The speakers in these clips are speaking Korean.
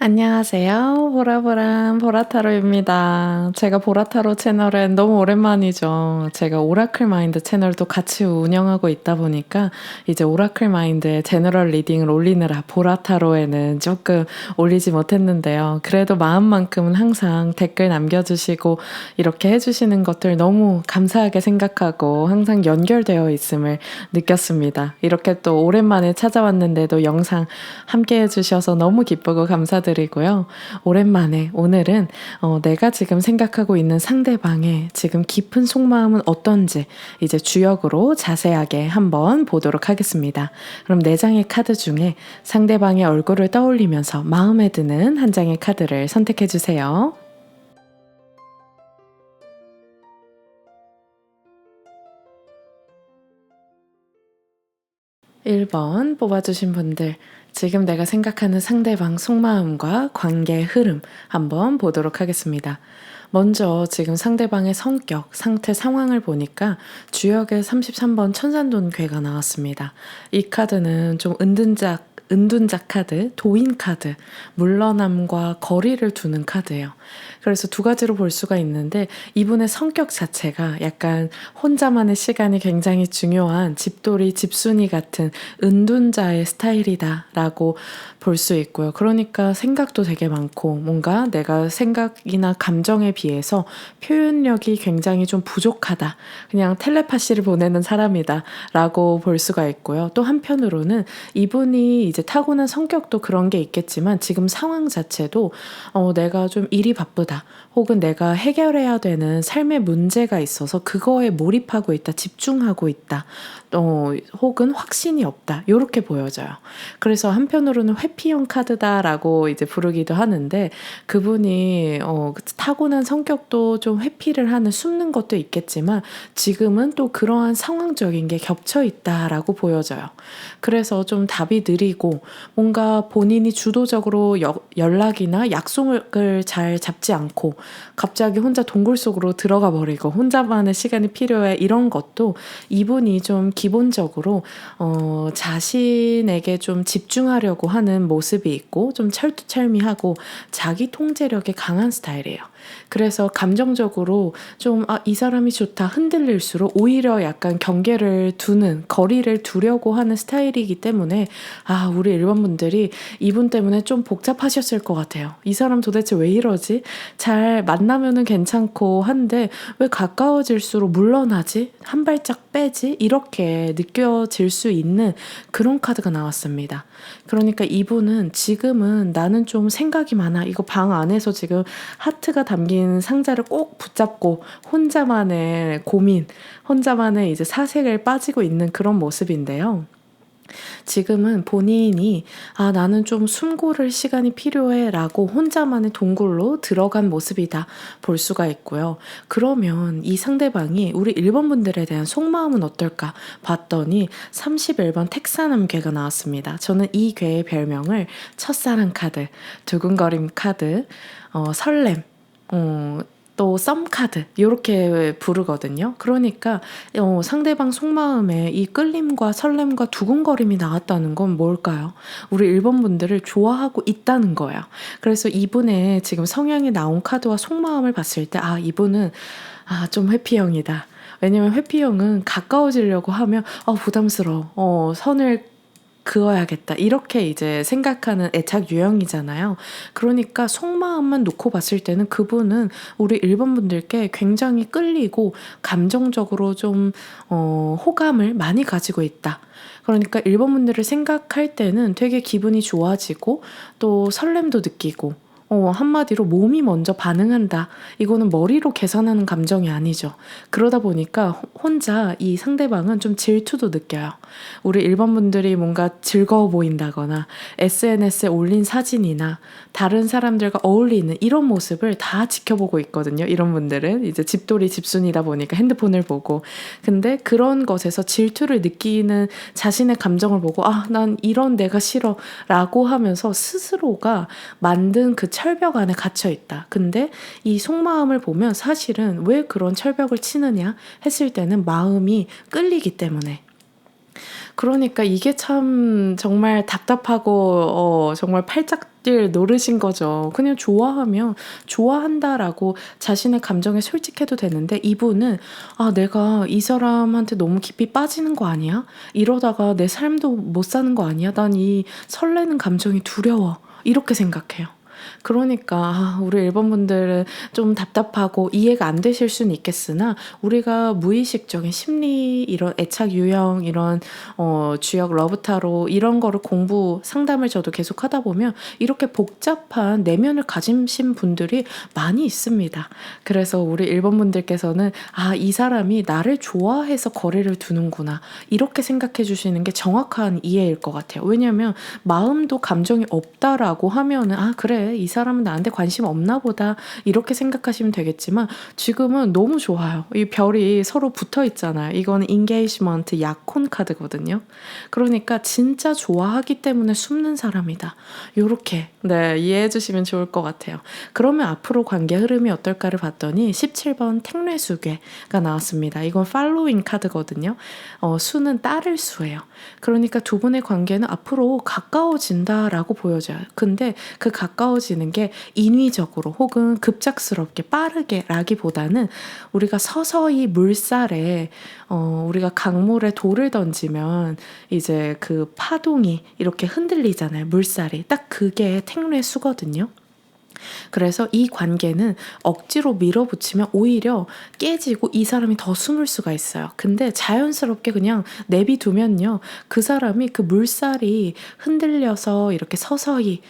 안녕하세요. 보라보람 보라타로입니다. 제가 보라타로 채널엔 너무 오랜만이죠. 제가 오라클 마인드 채널도 같이 운영하고 있다 보니까 이제 오라클 마인드의 제너럴 리딩을 올리느라 보라타로에는 조금 올리지 못했는데요. 그래도 마음만큼은 항상 댓글 남겨주시고 이렇게 해주시는 것들 너무 감사하게 생각하고 항상 연결되어 있음을 느꼈습니다. 이렇게 또 오랜만에 찾아왔는데도 영상 함께 해주셔서 너무 기쁘고 감사드리고요. 오랜만에 오늘은 내가 지금 생각하고 있는 상대방의 지금 깊은 속마음은 어떤지 이제 주역으로 자세하게 한번 보도록 하겠습니다. 그럼 4장의 카드 중에 상대방의 얼굴을 떠올리면서 마음에 드는 한 장의 카드를 선택해 주세요. 1번 뽑아주신 분들, 지금 내가 생각하는 상대방 속마음과 관계의 흐름 한번 보도록 하겠습니다. 먼저 지금 상대방의 성격, 상태, 상황을 보니까 주역의 33번 천산돈괴가 나왔습니다. 이 카드는 좀 은둔자 카드, 도인 카드, 물러남과 거리를 두는 카드예요. 그래서 두 가지로 볼 수가 있는데 이분의 성격 자체가 약간 혼자만의 시간이 굉장히 중요한 집돌이, 집순이 같은 은둔자의 스타일이다라고 볼 수 있고요. 그러니까 생각도 되게 많고 뭔가 내가 생각이나 감정에 비해서 표현력이 굉장히 좀 부족하다. 그냥 텔레파시를 보내는 사람이다 라고 볼 수가 있고요. 또 한편으로는 이분이 이제 타고난 성격도 그런 게 있겠지만 지금 상황 자체도 내가 좀 일이 바쁘다. 혹은 내가 해결해야 되는 삶의 문제가 있어서 그거에 몰입하고 있다. 집중하고 있다. 혹은 확신이 없다. 이렇게 보여져요. 그래서 한편으로는 회피형 카드다라고 이제 부르기도 하는데 그분이 타고난 성격도 좀 회피를 하는 숨는 것도 있겠지만 지금은 또 그러한 상황적인 게 겹쳐 있다라고 보여져요. 그래서 좀 답이 느리고 뭔가 본인이 주도적으로 연락이나 약속을 잘 잡지 않고 갑자기 혼자 동굴 속으로 들어가 버리고 혼자만의 시간이 필요해 이런 것도 이분이 좀 기본적으로 자신에게 좀 집중하려고 하는 모습이 있고 좀 철두철미하고 자기 통제력이 강한 스타일이에요. 그래서 감정적으로 좀 이 사람이 좋다 흔들릴수록 오히려 약간 경계를 두는 거리를 두려고 하는 스타일이기 때문에 우리 일본 분들이 이분 때문에 좀 복잡하셨을 것 같아요. 이 사람 도대체 왜 이러지? 잘 만나면은 괜찮고 한데 왜 가까워질수록 물러나지? 한 발짝 빼지? 이렇게 느껴질 수 있는 그런 카드가 나왔습니다. 그러니까 이분은 지금은 나는 좀 생각이 많아. 이거 방 안에서 지금 하트가 담긴 상자를 꼭 붙잡고 혼자만의 고민, 혼자만의 이제 사색을 빠지고 있는 그런 모습인데요. 지금은 본인이 나는 좀 숨 고를 시간이 필요해 라고 혼자만의 동굴로 들어간 모습이다 볼 수가 있고요. 그러면 이 상대방이 우리 일본 분들에 대한 속마음은 어떨까 봤더니 31번 텍사남괴가 나왔습니다. 저는 이 괴의 별명을 첫사랑 카드, 두근거림 카드, 설렘, 또 썸카드 이렇게 부르거든요. 그러니까 상대방 속마음에 이 끌림과 설렘과 두근거림이 나왔다는 건 뭘까요? 우리 일본 분들을 좋아하고 있다는 거예요. 그래서 이분의 지금 성향이 나온 카드와 속마음을 봤을 때 이분은 좀 회피형이다. 왜냐면 회피형은 가까워지려고 하면 부담스러워. 선을 그어야겠다. 이렇게 이제 생각하는 애착 유형이잖아요. 그러니까 속마음만 놓고 봤을 때는 그분은 우리 일본 분들께 굉장히 끌리고 감정적으로 좀 호감을 많이 가지고 있다. 그러니까 일본 분들을 생각할 때는 되게 기분이 좋아지고 또 설렘도 느끼고 한마디로 몸이 먼저 반응한다. 이거는 머리로 계산하는 감정이 아니죠. 그러다 보니까 혼자 이 상대방은 좀 질투도 느껴요. 우리 일본 분들이 뭔가 즐거워 보인다거나 SNS에 올린 사진이나 다른 사람들과 어울리는 이런 모습을 다 지켜보고 있거든요. 이런 분들은 이제 집돌이 집순이다 보니까 핸드폰을 보고 근데 그런 것에서 질투를 느끼는 자신의 감정을 보고 난 이런 내가 싫어 라고 하면서 스스로가 만든 그 철벽 안에 갇혀 있다. 근데 이 속마음을 보면 사실은 왜 그런 철벽을 치느냐 했을 때는 마음이 끌리기 때문에 그러니까 이게 참 정말 답답하고 정말 팔짝 뛸 노릇인 거죠. 그냥 좋아하면 좋아한다라고 자신의 감정에 솔직해도 되는데 이분은 '아 내가 이 사람한테 너무 깊이 빠지는 거 아니야? 이러다가 내 삶도 못 사는 거 아니야? 난 이 설레는 감정이 두려워.' 이렇게 생각해요. 그러니까 우리 일본 분들은 좀 답답하고 이해가 안 되실 수는 있겠으나 우리가 무의식적인 심리 이런 애착 유형 이런 주역 러브 타로 이런 거를 공부 상담을 저도 계속 하다 보면 이렇게 복잡한 내면을 가지신 분들이 많이 있습니다. 그래서 우리 일본 분들께서는 이 사람이 나를 좋아해서 거리를 두는구나 이렇게 생각해 주시는 게 정확한 이해일 것 같아요. 왜냐하면 마음도 감정이 없다라고 하면은 그래 이 사람은 나한테 관심 없나 보다 이렇게 생각하시면 되겠지만 지금은 너무 좋아요. 이 별이 서로 붙어 있잖아요. 이거는 인게이지먼트 약혼 카드거든요. 그러니까 진짜 좋아하기 때문에 숨는 사람이다. 요렇게 이해해 주시면 좋을 것 같아요. 그러면 앞으로 관계 흐름이 어떨까를 봤더니 17번 택뇌수괴가 나왔습니다. 이건 팔로잉 카드거든요. 수는 따를 수예요. 그러니까 두 분의 관계는 앞으로 가까워진다라고 보여져요. 근데 그 가까워지는 게 인위적으로 혹은 급작스럽게 빠르게 라기보다는 우리가 서서히 물살에 우리가 강물에 돌을 던지면 이제 그 파동이 이렇게 흔들리잖아요. 물살이. 딱 그게 택뇌수거든요. 그래서 이 관계는 억지로 밀어붙이면 오히려 깨지고 이 사람이 더 숨을 수가 있어요. 근데 자연스럽게 그냥 내비두면요. 그 사람이 그 물살이 흔들려서 이렇게 서서히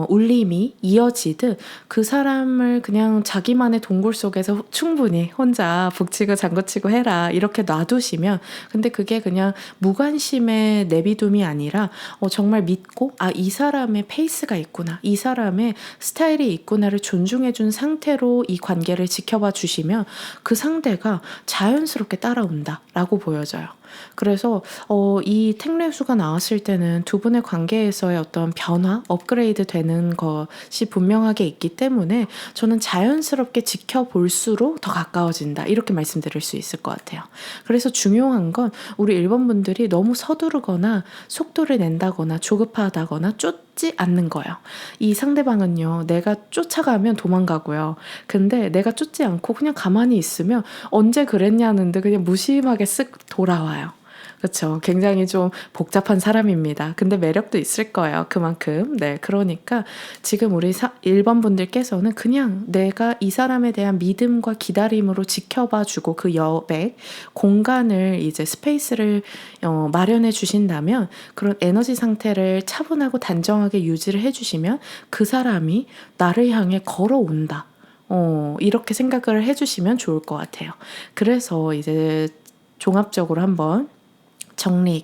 울림이 이어지듯 그 사람을 그냥 자기만의 동굴 속에서 충분히 혼자 북치고 장구치고 해라 이렇게 놔두시면 근데 그게 그냥 무관심의 내비둠이 아니라 정말 믿고 이 사람의 페이스가 있구나 이 사람의 스타일이 있구나를 존중해준 상태로 이 관계를 지켜봐 주시면 그 상대가 자연스럽게 따라온다 라고 보여져요. 그래서 이 택뇌수가 나왔을 때는 두 분의 관계에서의 어떤 변화, 업그레이드 되는 것이 분명하게 있기 때문에 저는 자연스럽게 지켜볼수록 더 가까워진다 이렇게 말씀드릴 수 있을 것 같아요. 그래서 중요한 건 우리 일본 분들이 너무 서두르거나 속도를 낸다거나 조급하다거나 쫓지 않는 거예요. 이 상대방은요 내가 쫓아가면 도망가고요. 근데 내가 쫓지 않고 그냥 가만히 있으면 언제 그랬냐는데 그냥 무심하게 쓱 돌아와요. 그렇죠. 굉장히 좀 복잡한 사람입니다. 근데 매력도 있을 거예요. 그만큼. 그러니까 지금 우리 1번 분들께서는 그냥 내가 이 사람에 대한 믿음과 기다림으로 지켜봐 주고 그 여백, 공간을 이제 스페이스를 마련해 주신다면 그런 에너지 상태를 차분하고 단정하게 유지를 해 주시면 그 사람이 나를 향해 걸어온다. 이렇게 생각을 해주시면 좋을 것 같아요. 그래서 이제 종합적으로 한번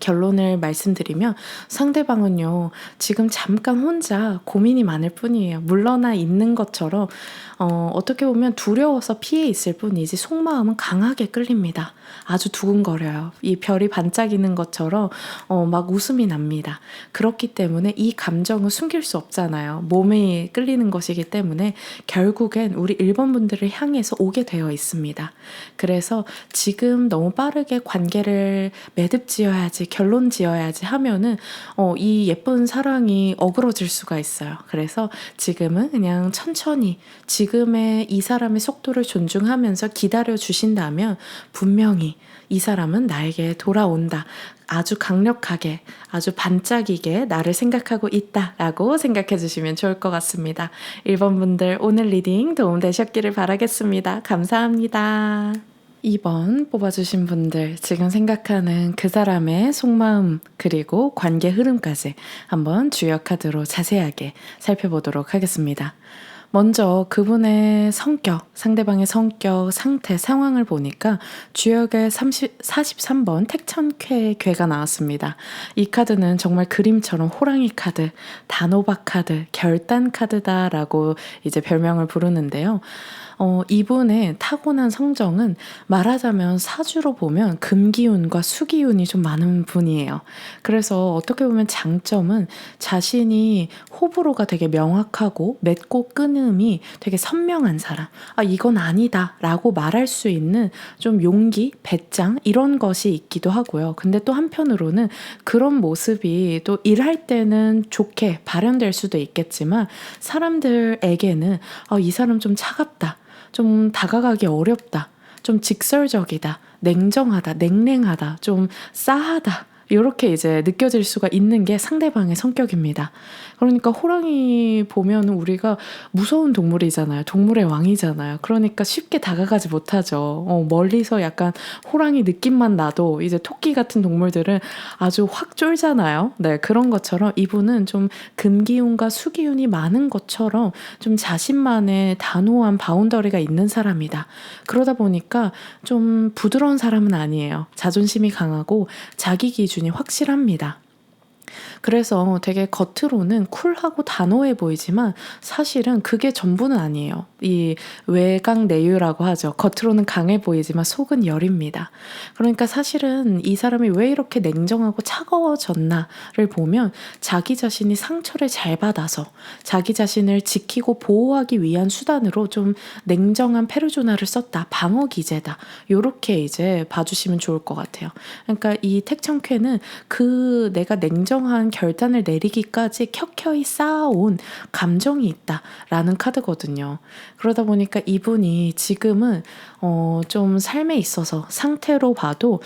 결론을 말씀드리면 상대방은요 지금 잠깐 혼자 고민이 많을 뿐이에요. 물러나 있는 것처럼 어떻게 보면 두려워서 피해 있을 뿐이지 속마음은 강하게 끌립니다. 아주 두근거려요. 이 별이 반짝이는 것처럼 막 웃음이 납니다. 그렇기 때문에 이 감정은 숨길 수 없잖아요. 몸에 끌리는 것이기 때문에 결국엔 우리 1번 분들을 향해서 오게 되어 있습니다. 그래서 지금 너무 빠르게 관계를 매듭 지어야지 결론 지어야지 하면은 이 예쁜 사랑이 어그러질 수가 있어요. 그래서 지금은 그냥 천천히 지금의 이 사람의 속도를 존중하면서 기다려 주신다면 분명히 이 사람은 나에게 돌아온다. 아주 강력하게 아주 반짝이게 나를 생각하고 있다라고 생각해 주시면 좋을 것 같습니다. 1번 분들 오늘 리딩 도움되셨기를 바라겠습니다. 감사합니다. 2번 뽑아주신 분들 지금 생각하는 그 사람의 속마음 그리고 관계 흐름까지 한번 주역 카드로 자세하게 살펴보도록 하겠습니다. 먼저 그분의 성격, 상대방의 성격, 상태, 상황을 보니까 주역의 43번 택천쾌의 괴가 나왔습니다. 이 카드는 정말 그림처럼 호랑이 카드, 단호박 카드, 결단 카드다라고 이제 별명을 부르는데요. 이분의 타고난 성정은 말하자면 사주로 보면 금기운과 수기운이 좀 많은 분이에요. 그래서 어떻게 보면 장점은 자신이 호불호가 되게 명확하고 맺고 끊을 신음이 되게 선명한 사람, 아, 이건 아니다 라고 말할 수 있는 좀 용기, 배짱 이런 것이 있기도 하고요. 근데 또 한편으로는 그런 모습이 또 일할 때는 좋게 발현될 수도 있겠지만 사람들에게는 이 사람 좀 차갑다, 좀 다가가기 어렵다, 좀 직설적이다, 냉정하다, 냉랭하다, 좀 싸하다, 이렇게 이제 느껴질 수가 있는 게 상대방의 성격입니다. 그러니까 호랑이 보면 우리가 무서운 동물이잖아요. 동물의 왕이잖아요. 그러니까 쉽게 다가가지 못하죠. 멀리서 약간 호랑이 느낌만 나도 이제 토끼 같은 동물들은 아주 확 쫄잖아요. 네, 그런 것처럼 이분은 좀 금기운과 수기운이 많은 것처럼 좀 자신만의 단호한 바운더리가 있는 사람이다. 그러다 보니까 좀 부드러운 사람은 아니에요. 자존심이 강하고 자기 기준이 확실합니다. 그래서 되게 겉으로는 쿨하고 단호해 보이지만 사실은 그게 전부는 아니에요. 이 외강내유라고 하죠. 겉으로는 강해 보이지만 속은 열입니다. 그러니까 사실은 이 사람이 왜 이렇게 냉정하고 차가워졌나를 보면 자기 자신이 상처를 잘 받아서 자기 자신을 지키고 보호하기 위한 수단으로 좀 냉정한 페르소나를 썼다. 방어 기제다. 요렇게 이제 봐주시면 좋을 것 같아요. 그러니까 이 택천쾌는 그 내가 냉정한 결단을 내리기까지 켜켜이 쌓아온 감정이 있다라는 카드거든요. 그러다 보니까 이분이 지금은 좀 삶에 있어서 상태로 봐도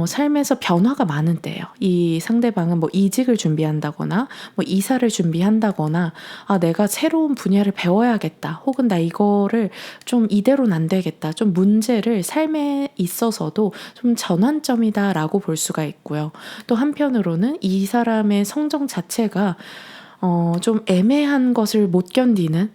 삶에서 변화가 많은 때예요. 이 상대방은 뭐 이직을 준비한다거나 뭐 이사를 준비한다거나 내가 새로운 분야를 배워야겠다. 혹은 나 이거를 좀 이대로는 안 되겠다. 좀 문제를 삶에 있어서도 좀 전환점이다라고 볼 수가 있고요. 또 한편으로는 이 사람의 성정 자체가 좀 애매한 것을 못 견디는,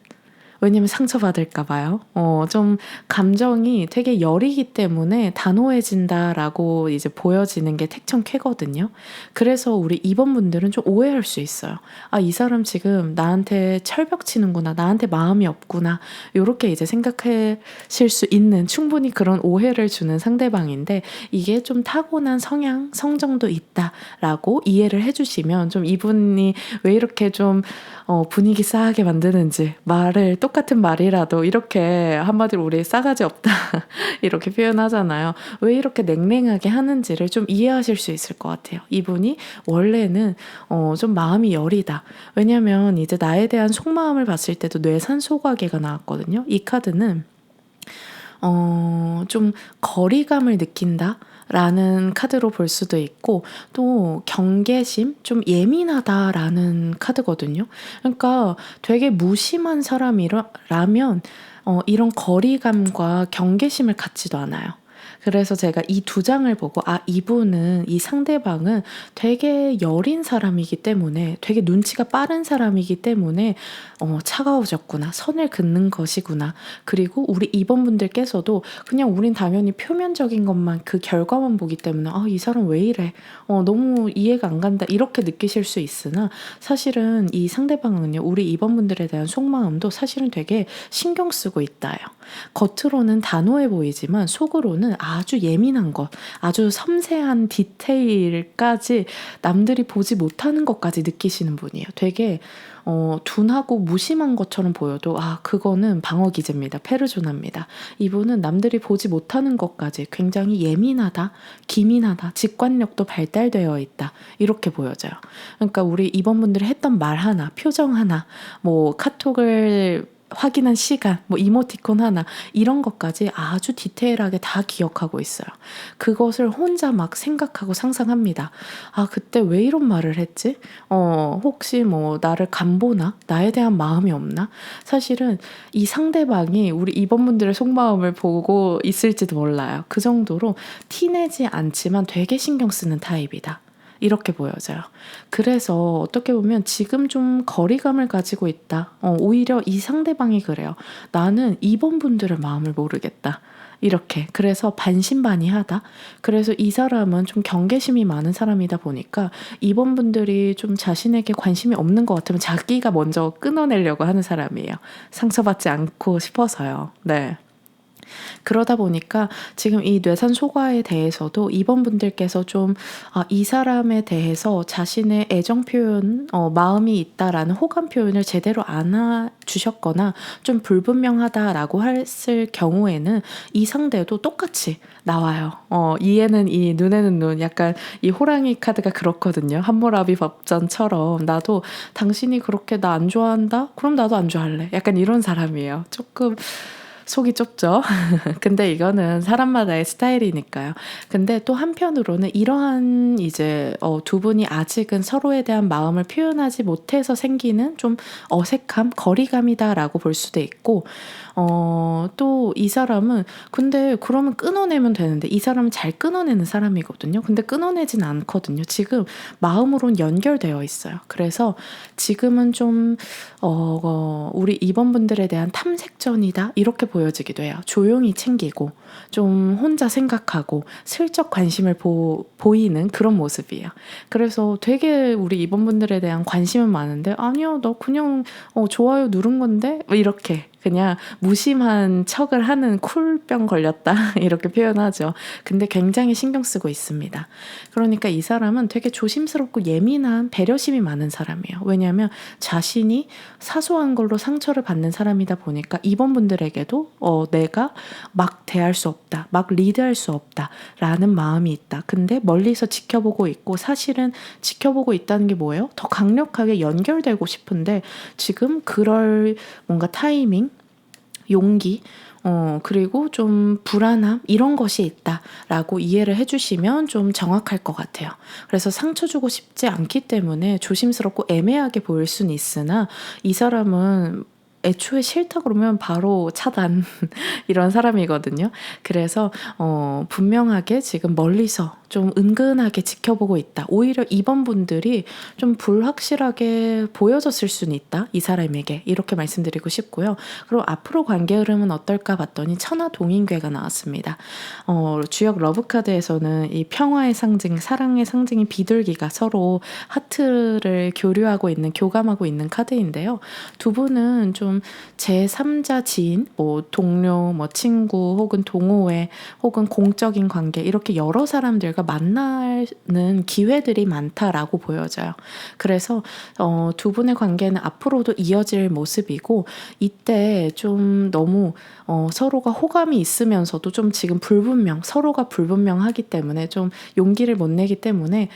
왜냐면 상처받을까 봐요. 좀 감정이 되게 여리기 때문에 단호해진다라고 이제 보여지는 게 택천쾌거든요. 그래서 우리 2번 분들은 좀 오해할 수 있어요. 이 사람 지금 나한테 철벽 치는구나. 나한테 마음이 없구나. 요렇게 이제 생각하실 수 있는, 충분히 그런 오해를 주는 상대방인데 이게 좀 타고난 성향, 성정도 있다라고 이해를 해주시면 좀 이분이 왜 이렇게 좀 분위기 싸하게 만드는지, 말을 똑같은 말이라도 이렇게 한마디로 우리 싸가지 없다 이렇게 표현하잖아요. 왜 이렇게 냉랭하게 하는지를 좀 이해하실 수 있을 것 같아요. 이분이 원래는 좀 마음이 여리다. 왜냐면 이제 나에 대한 속마음을 봤을 때도 뇌산소각계가 나왔거든요. 이 카드는 좀 거리감을 느낀다 라는 카드로 볼 수도 있고, 또 경계심, 좀 예민하다라는 카드거든요. 그러니까 되게 무심한 사람이라면 이런 거리감과 경계심을 갖지도 않아요. 그래서 제가 이 2장을 보고 이분은, 이 상대방은 되게 여린 사람이기 때문에, 되게 눈치가 빠른 사람이기 때문에 차가워졌구나, 선을 긋는 것이구나. 그리고 우리 2번 분들께서도 그냥 우린 당연히 표면적인 것만, 그 결과만 보기 때문에 이 사람 왜 이래, 너무 이해가 안 간다, 이렇게 느끼실 수 있으나 사실은 이 상대방은요, 우리 2번 분들에 대한 속마음도 사실은 되게 신경 쓰고 있다요. 겉으로는 단호해 보이지만 속으로는 아주 예민한 것, 아주 섬세한 디테일까지, 남들이 보지 못하는 것까지 느끼시는 분이에요. 되게 둔하고 무심한 것처럼 보여도 그거는 방어 기제입니다. 페르소나입니다. 이분은 남들이 보지 못하는 것까지 굉장히 예민하다, 기민하다, 직관력도 발달되어 있다, 이렇게 보여져요. 그러니까 우리 2번 분들이 했던 말 하나, 표정 하나, 뭐 카톡을 확인한 시간, 뭐 이모티콘 하나, 이런 것까지 아주 디테일하게 다 기억하고 있어요. 그것을 혼자 막 생각하고 상상합니다. 그때 왜 이런 말을 했지? 혹시 뭐 나를 간보나? 나에 대한 마음이 없나? 사실은 이 상대방이 우리 2번 분들의 속마음을 보고 있을지도 몰라요. 그 정도로 티내지 않지만 되게 신경 쓰는 타입이다, 이렇게 보여져요. 그래서 어떻게 보면 지금 좀 거리감을 가지고 있다. 오히려 이 상대방이 그래요. 나는 2번 분들의 마음을 모르겠다, 이렇게. 그래서 반신반의하다. 그래서 이 사람은 좀 경계심이 많은 사람이다 보니까 2번 분들이 좀 자신에게 관심이 없는 것 같으면 자기가 먼저 끊어내려고 하는 사람이에요. 상처받지 않고 싶어서요. 네. 그러다 보니까 지금 이 뇌산 소과에 대해서도 이번 분들께서 좀 이 사람에 대해서 자신의 애정 표현, 마음이 있다라는 호감 표현을 제대로 안 주셨거나 좀 불분명하다라고 했을 경우에는 이 상대도 똑같이 나와요. 이에는 이, 눈에는 눈. 약간 이 호랑이 카드가 그렇거든요. 함무라비 법전처럼 나도 당신이 그렇게 나 안 좋아한다? 그럼 나도 안 좋아할래. 약간 이런 사람이에요. 조금 속이 좁죠. 근데 이거는 사람마다의 스타일이니까요. 근데 또 한편으로는 이러한 이제 두 분이 아직은 서로에 대한 마음을 표현하지 못해서 생기는 좀 어색함, 거리감이다라고 볼 수도 있고, 또 이 사람은 근데 그러면 끊어내면 되는데 이 사람은 잘 끊어내는 사람이거든요. 근데 끊어내진 않거든요. 지금 마음으론 연결되어 있어요. 그래서 지금은 좀 우리 이번 분들에 대한 탐색전이다 이렇게 보여지기도 해요. 조용히 챙기고 좀 혼자 생각하고 슬쩍 관심을 보이는 그런 모습이에요. 그래서 되게 우리 이번 분들에 대한 관심은 많은데 아니야 너 그냥 좋아요 누른 건데 이렇게 그냥 무심한 척을 하는 쿨병 걸렸다 이렇게 표현하죠. 근데 굉장히 신경 쓰고 있습니다. 그러니까 이 사람은 되게 조심스럽고 예민한 배려심이 많은 사람이에요. 왜냐하면 자신이 사소한 걸로 상처를 받는 사람이다 보니까 이번 분들에게도 내가 막 대할 수 없다, 막 리드할 수 없다 라는 마음이 있다. 근데 멀리서 지켜보고 있고 사실은 지켜보고 있다는 게 뭐예요? 더 강력하게 연결되고 싶은데 지금 그럴 뭔가 타이밍, 용기, 그리고 좀 불안함 이런 것이 있다라고 이해를 해주시면 좀 정확할 것 같아요. 그래서 상처 주고 싶지 않기 때문에 조심스럽고 애매하게 보일 수는 있으나 이 사람은 애초에 싫다 그러면 바로 차단 이런 사람이거든요. 그래서 분명하게 지금 멀리서 좀 은근하게 지켜보고 있다. 오히려 이번 분들이 좀 불확실하게 보여졌을 수는 있다. 이 사람에게 이렇게 말씀드리고 싶고요. 그리고 앞으로 관계 흐름은 어떨까 봤더니 천하동인괴가 나왔습니다. 주역 러브카드에서는 이 평화의 상징, 사랑의 상징인 비둘기가 서로 하트를 교감하고 있는 카드인데요. 두 분은 좀 제3자 지인, 뭐 동료, 뭐 친구, 혹은 동호회, 혹은 공적인 관계 이렇게 여러 사람들과 만나는 기회들이 많다라고 보여져요. 그래서 두 분의 관계는 앞으로도 이어질 모습이고 이때 좀 너무 서로가 호감이 있으면서도 좀 지금 서로가 불분명하기 때문에 좀 용기를 못 내기 때문에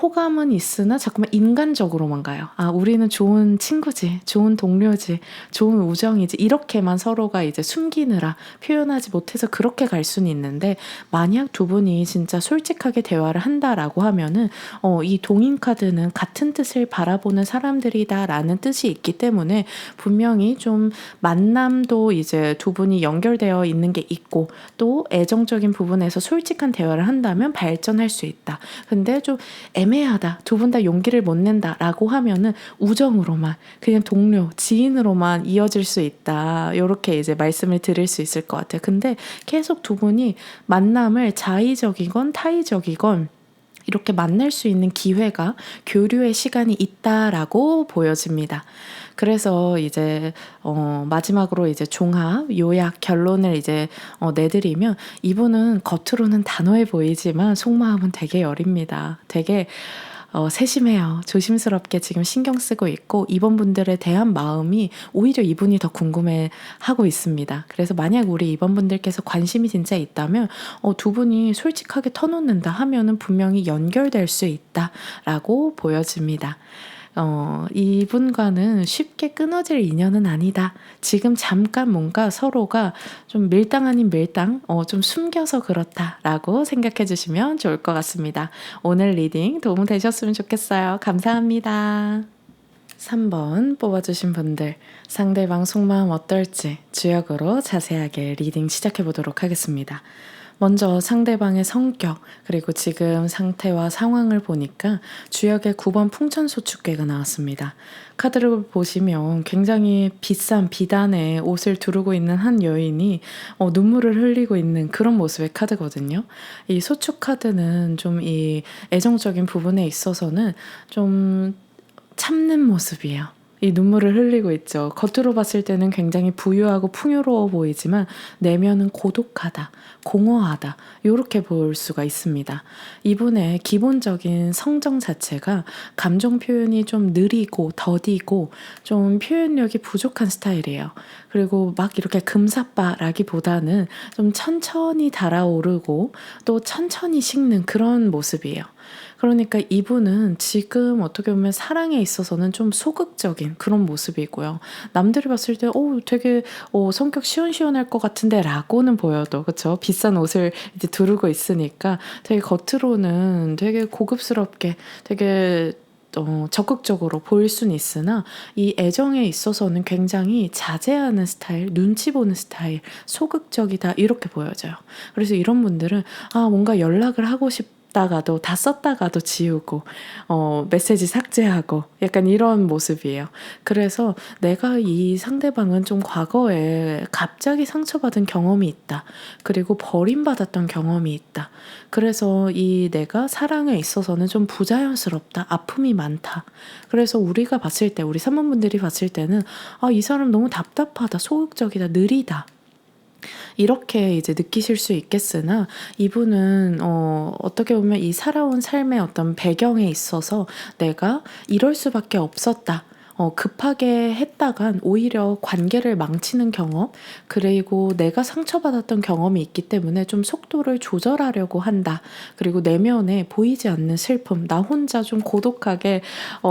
호감은 있으나 자꾸만 인간적으로만 가요. 우리는 좋은 친구지, 좋은 동료지, 좋은 우정이지 이렇게만 서로가 이제 숨기느라 표현하지 못해서 그렇게 갈 수는 있는데 만약 두 분이 진짜 솔직하게 대화를 한다라고 하면은 이 동인 카드는 같은 뜻을 바라보는 사람들이다라는 뜻이 있기 때문에 분명히 좀 만남도 이제 두 분이 연결되어 있는 게 있고 또 애정적인 부분에서 솔직한 대화를 한다면 발전할 수 있다. 근데 좀 애매하다. 두 분 다 용기를 못 낸다라고 하면은 우정으로만 그냥 동료, 지인으로만 이어질 수 있다. 이렇게 이제 말씀을 드릴 수 있을 것 같아요. 근데 계속 두 분이 만남을 자의적이건 타의적이건 이렇게 만날 수 있는 기회가 교류의 시간이 있다라고 보여집니다. 그래서 이제 마지막으로 이제 종합, 요약, 결론을 이제 내드리면 이분은 겉으로는 단호해 보이지만 속마음은 되게 여립니다. 되게 세심해요. 조심스럽게 지금 신경 쓰고 있고 이번 분들에 대한 마음이 오히려 이분이 더 궁금해하고 있습니다. 그래서 만약 우리 이번 분들께서 관심이 진짜 있다면 두 분이 솔직하게 터놓는다 하면은 분명히 연결될 수 있다라고 보여집니다. 이분과는 쉽게 끊어질 인연은 아니다. 지금 잠깐 뭔가 서로가 좀 밀당 아닌 밀당, 좀 숨겨서 그렇다라고 생각해 주시면 좋을 것 같습니다. 오늘 리딩 도움 되셨으면 좋겠어요. 감사합니다. 3번 뽑아주신 분들 상대방 속마음 어떨지 주역으로 자세하게 리딩 시작해 보도록 하겠습니다. 먼저 상대방의 성격 그리고 지금 상태와 상황을 보니까 주역의 9번 풍천소축괴가 나왔습니다. 카드를 보시면 굉장히 비싼 비단의 옷을 두르고 있는 한 여인이 눈물을 흘리고 있는 그런 모습의 카드거든요. 이 소축 카드는 좀 이 애정적인 부분에 있어서는 좀 참는 모습이에요. 이 눈물을 흘리고 있죠. 겉으로 봤을 때는 굉장히 부유하고 풍요로워 보이지만 내면은 고독하다, 공허하다 이렇게 볼 수가 있습니다. 이분의 기본적인 성정 자체가 감정 표현이 좀 느리고 더디고 좀 표현력이 부족한 스타일이에요. 그리고 막 이렇게 금사빠라기보다는 좀 천천히 달아오르고 또 천천히 식는 그런 모습이에요. 그러니까 이분은 지금 어떻게 보면 사랑에 있어서는 좀 소극적인 그런 모습이고요. 남들이 봤을 때 되게 성격 시원시원할 것 같은데 라고는 보여도 그쵸? 비싼 옷을 이제 두르고 있으니까 되게 겉으로는 되게 고급스럽게 되게 적극적으로 보일 수는 있으나 이 애정에 있어서는 굉장히 자제하는 스타일, 눈치 보는 스타일, 소극적이다 이렇게 보여져요. 그래서 이런 분들은 뭔가 연락을 하고 싶다가도 다 썼다가도 지우고 메시지 삭제하고 약간 이런 모습이에요. 그래서 내가 이 상대방은 좀 과거에 갑자기 상처받은 경험이 있다. 그리고 버림받았던 경험이 있다. 그래서 이 내가 사랑에 있어서는 좀 부자연스럽다. 아픔이 많다. 그래서 우리가 봤을 때 우리 산모분들이 봤을 때는 이 사람 너무 답답하다. 소극적이다. 느리다. 이렇게 이제 느끼실 수 있겠으나 이분은 어떻게 보면 이 살아온 삶의 어떤 배경에 있어서 내가 이럴 수밖에 없었다. 급하게 했다간 오히려 관계를 망치는 경험, 그리고 내가 상처받았던 경험이 있기 때문에 좀 속도를 조절하려고 한다. 그리고 내면에 보이지 않는 슬픔, 나 혼자 좀 고독하게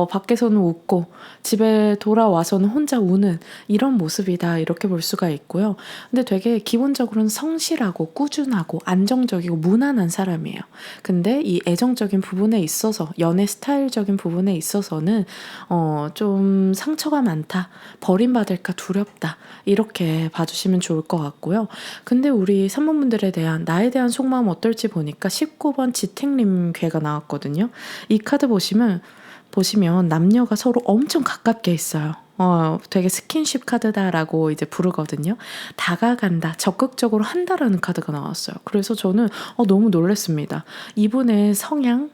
밖에서는 웃고 집에 돌아와서는 혼자 우는 이런 모습이다. 이렇게 볼 수가 있고요. 근데 되게 기본적으로는 성실하고 꾸준하고 안정적이고 무난한 사람이에요. 근데 이 애정적인 부분에 있어서 연애 스타일적인 부분에 있어서는 좀 상처가 많다, 버림받을까 두렵다 이렇게 봐주시면 좋을 것 같고요. 근데 우리 산모분들에 대한 나에 대한 속마음 어떨지 보니까 19번 지택님 괴가 나왔거든요. 이 카드 보시면 남녀가 서로 엄청 가깝게 있어요. 되게 스킨십 카드다라고 이제 부르거든요. 다가간다, 적극적으로 한다라는 카드가 나왔어요. 그래서 저는 너무 놀랐습니다. 이분의 성향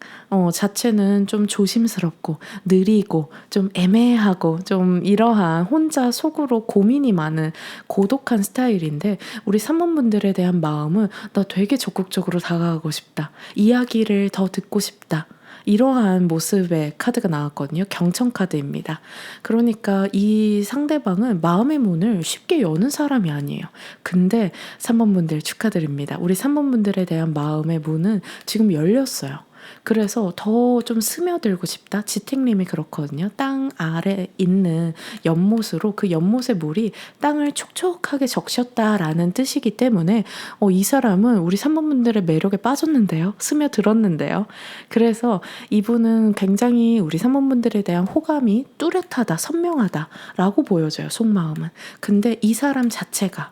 자체는 좀 조심스럽고 느리고 좀 애매하고 좀 이러한 혼자 속으로 고민이 많은 고독한 스타일인데 우리 산모분들에 대한 마음은 나 되게 적극적으로 다가가고 싶다. 이야기를 더 듣고 싶다. 이러한 모습의 카드가 나왔거든요. 경청 카드입니다. 그러니까 이 상대방은 마음의 문을 쉽게 여는 사람이 아니에요. 근데 3번분들 축하드립니다. 우리 3번분들에 대한 마음의 문은 지금 열렸어요. 그래서 더 좀 스며들고 싶다. 지택님이 그렇거든요. 땅 아래 있는 연못으로 그 연못의 물이 땅을 촉촉하게 적셨다라는 뜻이기 때문에 이 사람은 우리 3번분들의 매력에 빠졌는데요. 스며들었는데요. 그래서 이분은 굉장히 우리 3번분들에 대한 호감이 뚜렷하다, 선명하다라고 보여져요. 속마음은. 근데 이 사람 자체가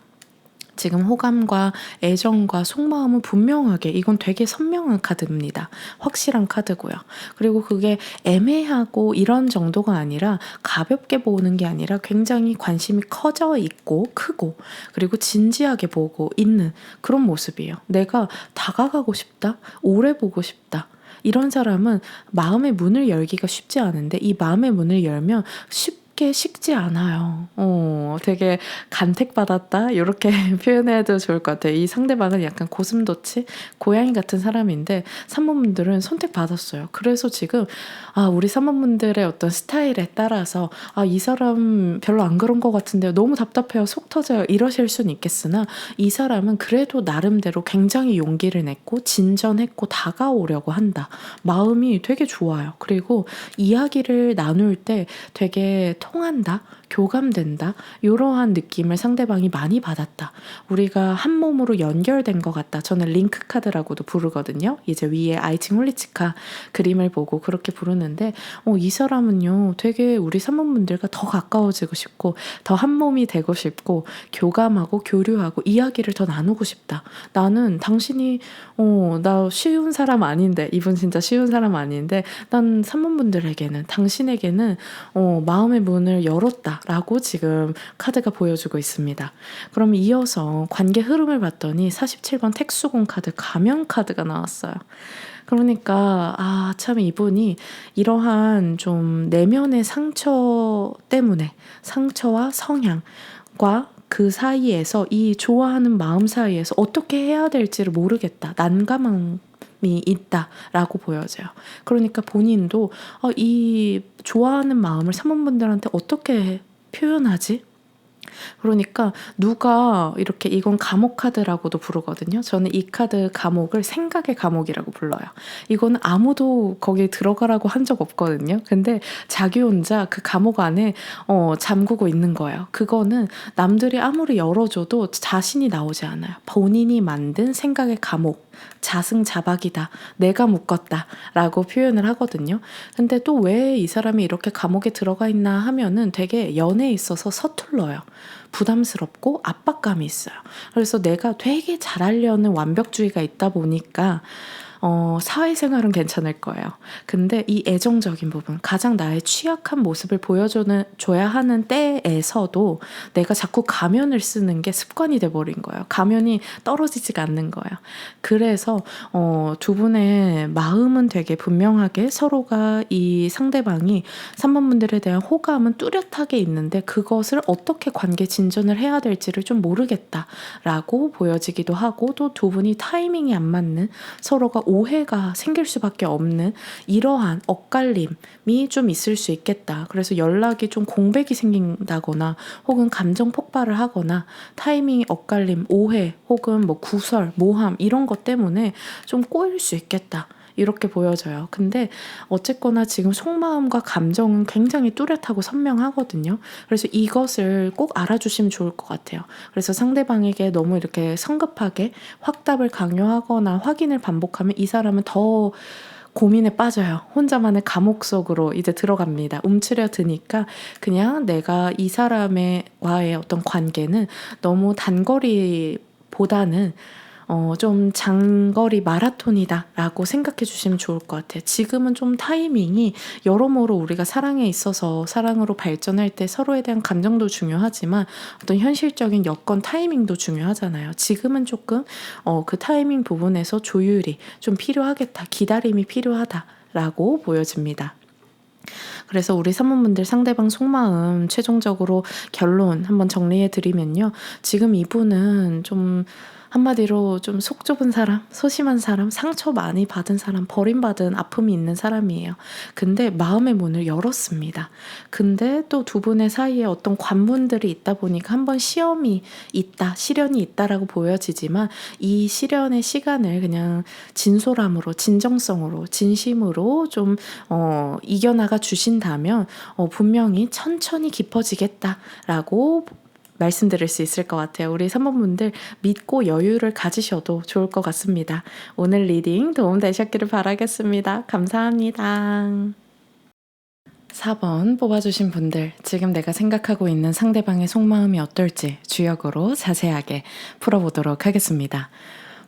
지금 호감과 애정과 속마음은 분명하게 이건 되게 선명한 카드입니다. 확실한 카드고요. 그리고 그게 애매하고 이런 정도가 아니라 가볍게 보는 게 아니라 굉장히 관심이 커져 있고 크고 그리고 진지하게 보고 있는 그런 모습이에요. 내가 다가가고 싶다. 오래 보고 싶다. 이런 사람은 마음의 문을 열기가 쉽지 않은데 이 마음의 문을 열면 쉽게 식지 않아요. 되게 간택받았다 이렇게 표현해도 좋을 것 같아요. 이 상대방은 약간 고슴도치, 고양이 같은 사람인데 산모분들은 선택받았어요. 그래서 지금 우리 산모분들의 어떤 스타일에 따라서 이 사람 별로 안 그런 것 같은데요. 너무 답답해요. 속 터져요. 이러실 수는 있겠으나 이 사람은 그래도 나름대로 굉장히 용기를 냈고 진전했고 다가오려고 한다. 마음이 되게 좋아요. 그리고 이야기를 나눌 때 되게 통한다. 교감된다. 이러한 느낌을 상대방이 많이 받았다. 우리가 한 몸으로 연결된 것 같다. 저는 링크 카드라고도 부르거든요. 이제 위에 아이칭 홀리치카 그림을 보고 그렇게 부르는데 이 사람은요. 되게 우리 산모분들과 더 가까워지고 싶고 더 한 몸이 되고 싶고 교감하고 교류하고 이야기를 더 나누고 싶다. 나는 당신이 나 쉬운 사람 아닌데 이분 진짜 쉬운 사람 아닌데 난 산모분들에게는 당신에게는 마음의 문을 열었다. 라고 지금 카드가 보여주고 있습니다. 그럼 이어서 관계 흐름을 봤더니 47번 택수공 카드, 가면 카드가 나왔어요. 그러니까 참 이분이 이러한 좀 내면의 상처 때문에, 상처와 성향과 그 사이에서, 이 좋아하는 마음 사이에서 어떻게 해야 될지를 모르겠다, 난감함이 있다라고 보여져요. 그러니까 본인도 이 좋아하는 마음을 사모분들한테 어떻게 표현하지? 그러니까 누가 이렇게, 이건 감옥 카드라고도 부르거든요. 저는 이 카드 감옥을 생각의 감옥이라고 불러요. 이거는 아무도 거기에 들어가라고 한 적 없거든요. 근데 자기 혼자 그 감옥 안에 잠그고 있는 거예요. 그거는 남들이 아무리 열어줘도 자신이 나오지 않아요. 본인이 만든 생각의 감옥, 자승자박이다, 내가 묶었다 라고 표현을 하거든요. 근데 또 왜 이 사람이 이렇게 감옥에 들어가 있나 하면은 되게 연애에 있어서 서툴러요. 부담스럽고 압박감이 있어요. 그래서 내가 되게 잘하려는 완벽주의가 있다 보니까 사회생활은 괜찮을 거예요. 근데 이 애정적인 부분, 가장 나의 취약한 모습을 보여줘야 하는 때에서도 내가 자꾸 가면을 쓰는 게 습관이 돼버린 거예요. 가면이 떨어지지가 않는 거예요. 그래서 두 분의 마음은 되게 분명하게, 서로가 이 상대방이 3번 분들에 대한 호감은 뚜렷하게 있는데 그것을 어떻게 관계 진전을 해야 될지를 좀 모르겠다라고 보여지기도 하고, 또 두 분이 타이밍이 안 맞는, 서로가 오해가 생길 수밖에 없는 이러한 엇갈림이 좀 있을 수 있겠다. 그래서 연락이 좀 공백이 생긴다거나 혹은 감정 폭발을 하거나 타이밍 엇갈림, 오해 혹은 뭐 구설, 모함 이런 것 때문에 좀 꼬일 수 있겠다. 이렇게 보여져요. 근데 어쨌거나 지금 속마음과 감정은 굉장히 뚜렷하고 선명하거든요. 그래서 이것을 꼭 알아주시면 좋을 것 같아요. 그래서 상대방에게 너무 이렇게 성급하게 확답을 강요하거나 확인을 반복하면 이 사람은 더 고민에 빠져요. 혼자만의 감옥 속으로 이제 들어갑니다. 움츠려 드니까 그냥 내가 이 사람과의 어떤 관계는 너무 단거리보다는 좀 장거리 마라톤이다 라고 생각해 주시면 좋을 것 같아요. 지금은 좀 타이밍이 여러모로 우리가 사랑에 있어서, 사랑으로 발전할 때 서로에 대한 감정도 중요하지만 어떤 현실적인 여건 타이밍도 중요하잖아요. 지금은 조금 그 타이밍 부분에서 조율이 좀 필요하겠다, 기다림이 필요하다 라고 보여집니다. 그래서 우리 사모분들 상대방 속마음 최종적으로 결론 한번 정리해 드리면요. 지금 이분은 좀 한마디로 좀 속 좁은 사람, 소심한 사람, 상처 많이 받은 사람, 버림받은 아픔이 있는 사람이에요. 근데 마음의 문을 열었습니다. 근데 또 두 분의 사이에 어떤 관문들이 있다 보니까 한번 시험이 있다, 시련이 있다라고 보여지지만 이 시련의 시간을 그냥 진솔함으로, 진정성으로, 진심으로 좀 이겨나가 주신다면 분명히 천천히 깊어지겠다라고 말씀드릴 수 있을 것 같아요. 우리 3번분들 믿고 여유를 가지셔도 좋을 것 같습니다. 오늘 리딩 도움되셨기를 바라겠습니다. 감사합니다. 4번 뽑아주신 분들, 지금 내가 생각하고 있는 상대방의 속마음이 어떨지 주역으로 자세하게 풀어보도록 하겠습니다.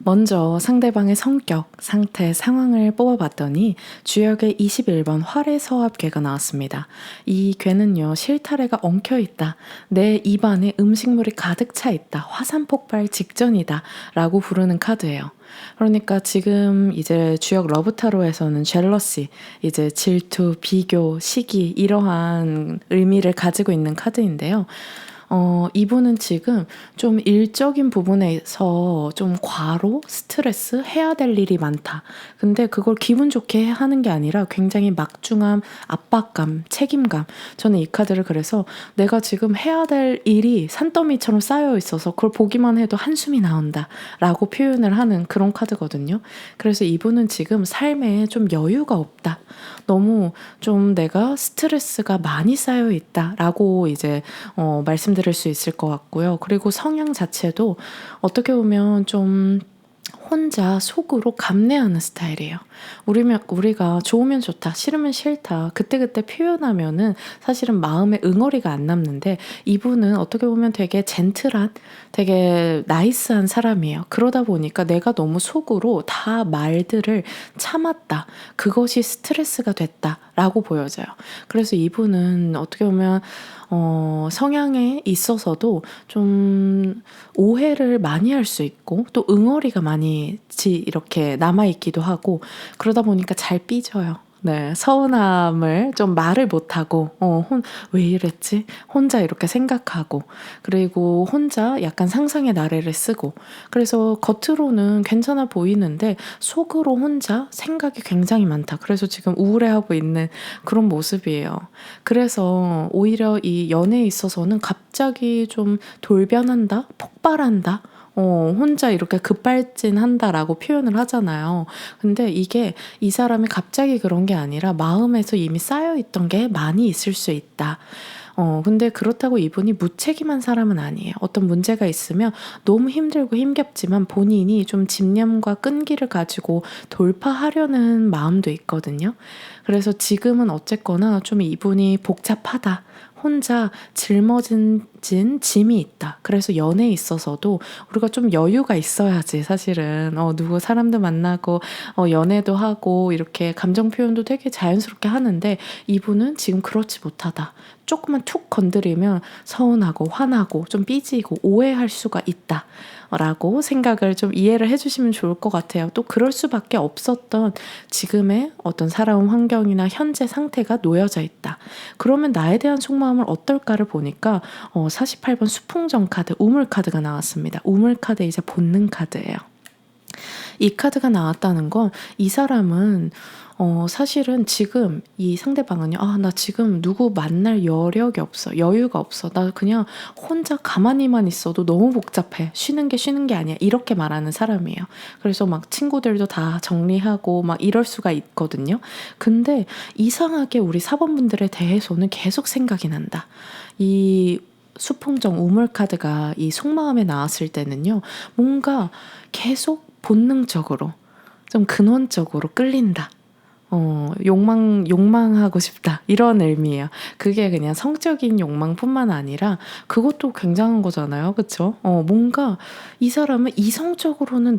먼저 상대방의 성격, 상태, 상황을 뽑아봤더니 주역의 21번 활의 서합괴가 나왔습니다. 이 괴는요, 실타래가 엉켜있다, 내 입안에 음식물이 가득 차 있다, 화산 폭발 직전이다 라고 부르는 카드예요. 그러니까 지금 이제 주역 러브타로에서는 젤러시, 이제 질투, 비교, 시기 이러한 의미를 가지고 있는 카드인데요. 이분은 지금 좀 일적인 부분에서 좀 과로, 스트레스, 해야 될 일이 많다. 근데 그걸 기분 좋게 하는 게 아니라 굉장히 막중함, 압박감, 책임감. 저는 이 카드를 그래서 내가 지금 해야 될 일이 산더미처럼 쌓여 있어서 그걸 보기만 해도 한숨이 나온다 라고 표현을 하는 그런 카드거든요. 그래서 이분은 지금 삶에 좀 여유가 없다, 너무 좀 내가 스트레스가 많이 쌓여 있다 라고 이제 말씀드릴 수 있을 것 같고요. 그리고 성향 자체도 어떻게 보면 좀 혼자 속으로 감내하는 스타일이에요. 우리가 좋으면 좋다, 싫으면 싫다, 그때그때 표현하면은 사실은 마음에 응어리가 안 남는데 이분은 어떻게 보면 되게 젠틀한, 되게 나이스한 사람이에요. 그러다 보니까 내가 너무 속으로 다 말들을 참았다. 그것이 스트레스가 됐다라고 보여져요. 그래서 이분은 어떻게 보면 성향에 있어서도 좀 오해를 많이 할 수 있고 또 응어리가 많이 이렇게 남아있기도 하고 그러다 보니까 잘 삐져요. 네, 서운함을 좀 말을 못하고 왜 이랬지? 혼자 이렇게 생각하고 그리고 혼자 약간 상상의 나래를 쓰고 그래서 겉으로는 괜찮아 보이는데 속으로 혼자 생각이 굉장히 많다. 그래서 지금 우울해하고 있는 그런 모습이에요. 그래서 오히려 이 연애에 있어서는 갑자기 좀 돌변한다? 폭발한다? 혼자 이렇게 급발진한다라고 표현을 하잖아요. 근데 이게 이 사람이 갑자기 그런 게 아니라 마음에서 이미 쌓여있던 게 많이 있을 수 있다. 근데 그렇다고 이분이 무책임한 사람은 아니에요. 어떤 문제가 있으면 너무 힘들고 힘겹지만 본인이 좀 집념과 끈기를 가지고 돌파하려는 마음도 있거든요. 그래서 지금은 어쨌거나 좀 이분이 복잡하다. 혼자 짊어진 짐이 있다. 그래서 연애에 있어서도 우리가 좀 여유가 있어야지 사실은 누구 사람도 만나고 연애도 하고 이렇게 감정 표현도 되게 자연스럽게 하는데 이분은 지금 그렇지 못하다. 조금만 툭 건드리면 서운하고 화나고 좀 삐지고 오해할 수가 있다. 라고 생각을 좀 이해를 해주시면 좋을 것 같아요. 또 그럴 수밖에 없었던 지금의 어떤 살아온 환경이나 현재 상태가 놓여져 있다. 그러면 나에 대한 속마음을 어떨까를 보니까 48번 수풍정 카드, 우물 카드가 나왔습니다. 우물 카드 이제 본능 카드예요. 이 카드가 나왔다는 건 이 사람은 사실은 지금 이 상대방은요. 나 지금 누구 만날 여력이 없어. 여유가 없어. 나 그냥 혼자 가만히만 있어도 너무 복잡해. 쉬는 게 아니야. 이렇게 말하는 사람이에요. 그래서 막 친구들도 다 정리하고 막 이럴 수가 있거든요. 근데 이상하게 우리 사번분들에 대해서는 계속 생각이 난다. 이 수풍정 우물 카드가 이 속마음에 나왔을 때는요. 뭔가 계속 본능적으로 좀 근원적으로 끌린다. 욕망하고 싶다. 이런 의미예요. 그게 그냥 성적인 욕망뿐만 아니라 그것도 굉장한 거잖아요. 그쵸? 뭔가 이 사람은 이성적으로는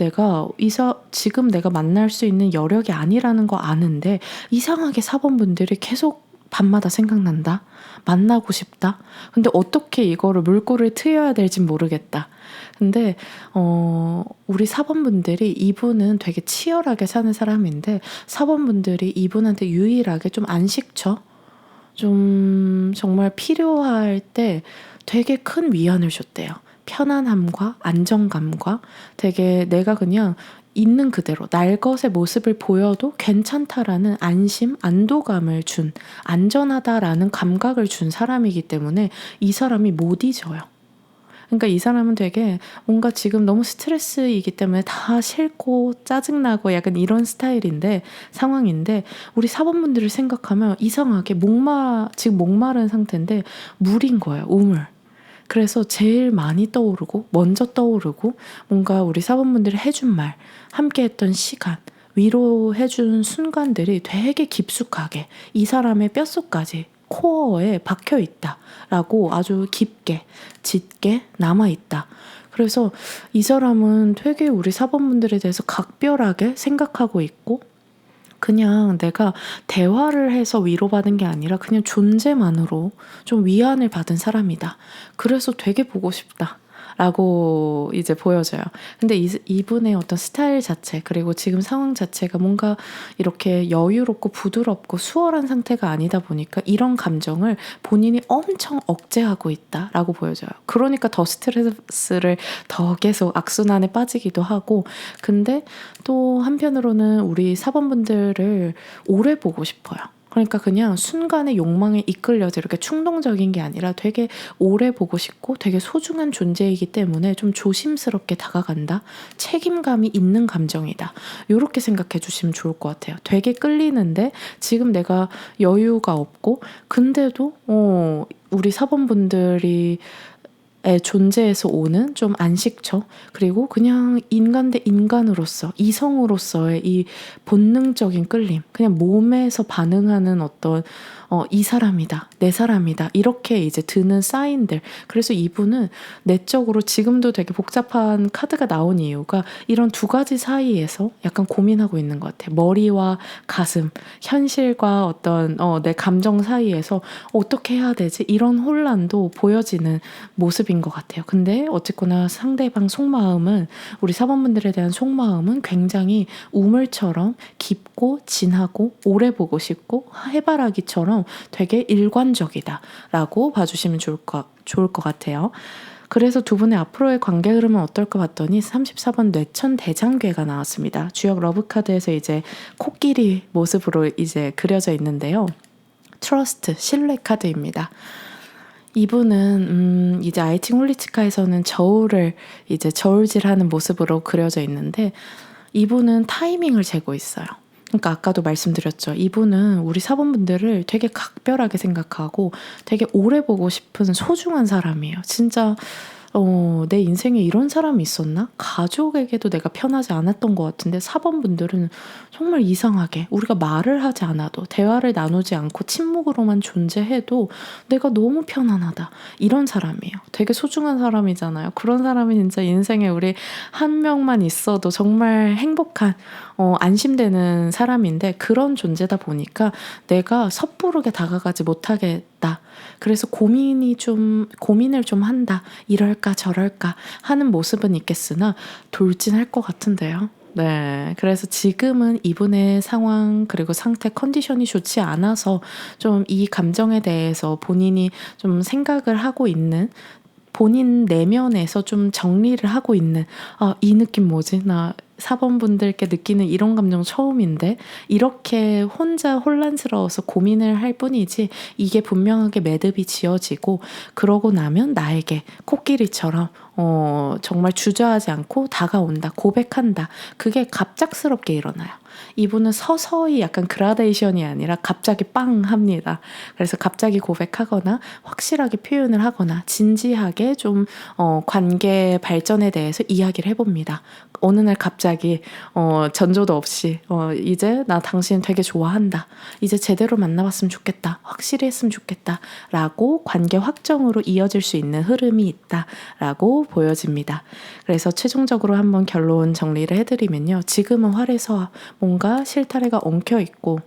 지금 내가 만날 수 있는 여력이 아니라는 거 아는데 이상하게 사번분들이 계속 밤마다 생각난다. 만나고 싶다. 근데 어떻게 이거를 물꼬를 트여야 될진 모르겠다. 근데 우리 사번분들이 이분은 되게 치열하게 사는 사람인데 사번분들이 이분한테 유일하게 좀 안식처 좀 정말 필요할 때 되게 큰 위안을 줬대요. 편안함과 안정감과 되게 내가 그냥 있는 그대로 날것의 모습을 보여도 괜찮다라는 안심, 안도감을 준 안전하다라는 감각을 준 사람이기 때문에 이 사람이 못 잊어요. 그러니까 이 사람은 되게 뭔가 지금 너무 스트레스이기 때문에 다 싫고 짜증나고 약간 이런 상황인데 우리 사번분들을 생각하면 이상하게 지금 목마른 상태인데 물인 거예요. 우물. 그래서 제일 많이 떠오르고 먼저 떠오르고 뭔가 우리 사번분들이 해준 말, 함께 했던 시간, 위로해준 순간들이 되게 깊숙하게 이 사람의 뼛속까지 코어에 박혀 있다라고 아주 깊게 짙게 남아 있다. 그래서 이 사람은 되게 우리 사번분들에 대해서 각별하게 생각하고 있고 그냥 내가 대화를 해서 위로받은 게 아니라 그냥 존재만으로 좀 위안을 받은 사람이다. 그래서 되게 보고 싶다. 라고 이제 보여져요. 근데 이분의 어떤 스타일 자체 그리고 지금 상황 자체가 뭔가 이렇게 여유롭고 부드럽고 수월한 상태가 아니다 보니까 이런 감정을 본인이 엄청 억제하고 있다라고 보여져요. 그러니까 더 스트레스를 더 계속 악순환에 빠지기도 하고 근데 또 한편으로는 우리 사번분들을 오래 보고 싶어요. 그러니까 그냥 순간의 욕망에 이끌려서 이렇게 충동적인 게 아니라 되게 오래 보고 싶고 되게 소중한 존재이기 때문에 좀 조심스럽게 다가간다. 책임감이 있는 감정이다. 이렇게 생각해 주시면 좋을 것 같아요. 되게 끌리는데 지금 내가 여유가 없고 근데도 우리 사번분들이 존재에서 오는 좀 안식처, 그리고 그냥 인간 대 인간으로서, 이성으로서의 이 본능적인 끌림, 그냥 몸에서 반응하는 어떤 이 사람이다, 내 사람이다, 이렇게 이제 드는 사인들. 그래서 이분은 내적으로 지금도 되게 복잡한 카드가 나온 이유가 이런 두 가지 사이에서 약간 고민하고 있는 것 같아요. 머리와 가슴, 현실과 어떤 내 감정 사이에서 어떻게 해야 되지? 이런 혼란도 보여지는 모습인 것 같아요. 근데 어쨌거나 상대방 속마음은, 우리 사번분들에 대한 속마음은 굉장히 우물처럼 깊고 진하고 오래 보고 싶고 해바라기처럼 되게 일관적이다라고 봐주시면 좋을 것 같아요. 그래서 두 분의 앞으로의 관계 흐름은 어떨까 봤더니 34번 뇌천 대장괴가 나왔습니다. 주역 러브카드에서 이제 코끼리 모습으로 이제 그려져 있는데요. 트러스트, 신뢰 카드입니다. 이분은 이제 아이칭 홀리치카에서는 저울을 이제 저울질하는 모습으로 그려져 있는데, 이분은 타이밍을 재고 있어요. 그러니까 아까도 말씀드렸죠. 이분은 우리 사번분들을 되게 각별하게 생각하고 되게 오래 보고 싶은 소중한 사람이에요. 진짜 내 인생에 이런 사람이 있었나? 가족에게도 내가 편하지 않았던 것 같은데 사번분들은 정말 이상하게 우리가 말을 하지 않아도, 대화를 나누지 않고 침묵으로만 존재해도 내가 너무 편안하다. 이런 사람이에요. 되게 소중한 사람이잖아요. 그런 사람이 진짜 인생에 우리 한 명만 있어도 정말 행복한, 안심되는 사람인데, 그런 존재다 보니까 내가 섣부르게 다가가지 못하겠다. 그래서 고민을 좀 한다. 이럴까 저럴까 하는 모습은 있겠으나 돌진할 것 같은데요. 네. 그래서 지금은 이분의 상황 그리고 상태 컨디션이 좋지 않아서 좀 이 감정에 대해서 본인이 좀 생각을 하고 있는, 본인 내면에서 좀 정리를 하고 있는, 이 느낌 뭐지? 나 4번분들께 느끼는 이런 감정 처음인데, 이렇게 혼자 혼란스러워서 고민을 할 뿐이지 이게 분명하게 매듭이 지어지고 그러고 나면 나에게 코끼리처럼 정말 주저하지 않고 다가온다, 고백한다. 그게 갑작스럽게 일어나요. 이분은 서서히 약간 그라데이션이 아니라 갑자기 빵 합니다. 그래서 갑자기 고백하거나 확실하게 표현을 하거나 진지하게 좀 관계 발전에 대해서 이야기를 해봅니다. 어느 날 갑자기 전조도 없이 이제 나 당신 되게 좋아한다. 이제 제대로 만나봤으면 좋겠다. 확실히 했으면 좋겠다. 라고 관계 확정으로 이어질 수 있는 흐름이 있다. 라고 보여집니다. 그래서 최종적으로 한번 결론 정리를 해드리면요. 지금은 활에서 뭔가 실타래가 엉켜있고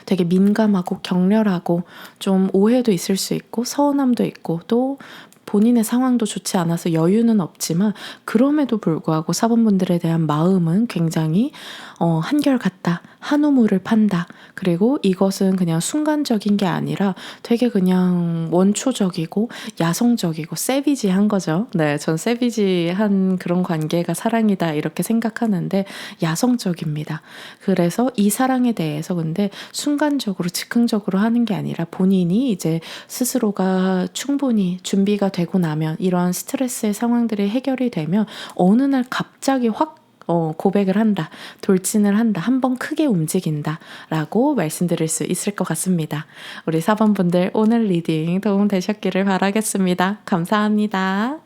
되게 민감하고 격렬하고 좀 오해도 있을 수 있고 서운함도 있고 또 본인의 상황도 좋지 않아서 여유는 없지만, 그럼에도 불구하고 사번분들에 대한 마음은 굉장히 한결같다. 한 우물을 판다. 그리고 이것은 그냥 순간적인 게 아니라 되게 그냥 원초적이고 야성적이고 세비지한 거죠. 네, 전 세비지한 그런 관계가 사랑이다 이렇게 생각하는데 야성적입니다. 그래서 이 사랑에 대해서 근데 순간적으로 즉흥적으로 하는 게 아니라 본인이 이제 스스로가 충분히 준비가 되고 나면, 이런 스트레스의 상황들이 해결이 되면 어느 날 갑자기 확 고백을 한다, 돌진을 한다, 한번 크게 움직인다 라고 말씀드릴 수 있을 것 같습니다. 우리 4번분들 오늘 리딩 도움 되셨기를 바라겠습니다. 감사합니다.